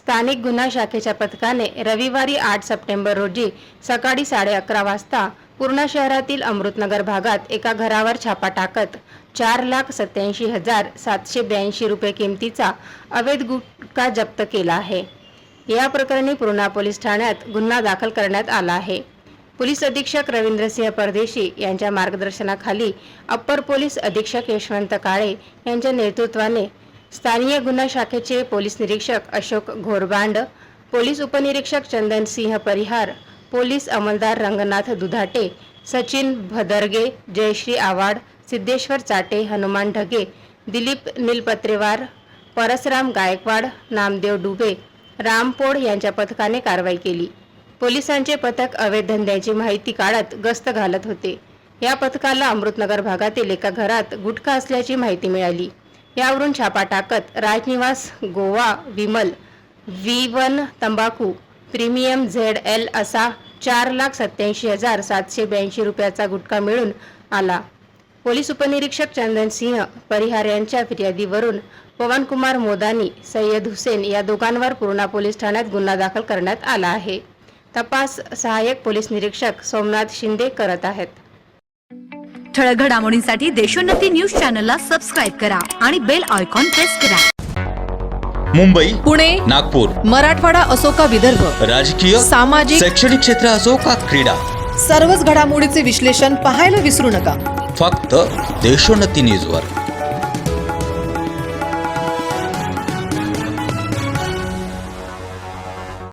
स्थानिक गुन्हा शाखेच्या पथकाने रविवारी 8 सप्टेंबर रोजी सकाळी 11:30 वाजता पूर्णा शहरातील अमृतनगर भागात एका घरावर छापा टाकत 4,87,782 रुपये किमतीचा अवैध गुटखा जप्त केला आहे। या प्रकरणी पूर्णा पोलीस ठाण्यात गुन्हा दाखल करण्यात आला आहे। पोलीस अधीक्षक रवींद्रसिंह परदेशी यांच्या मार्गदर्शनाखाली अप्पर पोलीस अधीक्षक यशवंत काळे यांच्या नेतृत्वाने स्थानीय गुन्हा शाखेचे पोलीस निरीक्षक अशोक घोरबांड, पोलीस उपनिरीक्षक चंदन सिंह परिहार, पोलीस अंमलदार रंगनाथ दुधाटे, सचिन भदरगे, जयश्री आवाड, सिद्धेश्वर चाटे, हनुमान ढगे, दिलीप नीलपत्रेवार, परसराम गायकवाड, नामदेव डुबे, राम पोड यांच्या पथकाने कारवाई केली। पोलिसांचे पथक अवैध धंद्याची माहिती काढत गस्त घालत होते। या पथकाला अमृतनगर भागातील एका घरात गुटखा असल्याची माहिती मिळाली। यावरून छापा टाकत राजनिवास गोवा विमल V1 तंबाखू प्रीमियम ZL असा 4,87,782 रुपयाचा गुटखा मिळून आला। पोलीस उपनिरीक्षक चंदन सिंह परिहार यांच्या फिर्यादीवरून पवनकुमार मोदानी, सय्यद हुसेन या दोघांवर पूर्णा पोलीस ठाण्यात गुन्हा दाखल करण्यात आला आहे। तपास सहाय्यक पोलीस निरीक्षक सोमनाथ शिंदे करत आहेत। ठळक घडामोडींसाठी देशोन्नती न्यूज चॅनलला सबस्क्राइब करा आणि बेल आयकॉन प्रेस करा। मुंबई, पुणे, नागपूर, मराठवाडा असो का विदर्भ, राजकीय, सामाजिक, शैक्षणिक क्षेत्र असो का क्रीडा, सर्वच घडामोडीचे विश्लेषण पाहायला विसरू नका। फक्त देशोन्नती न्यूजवर।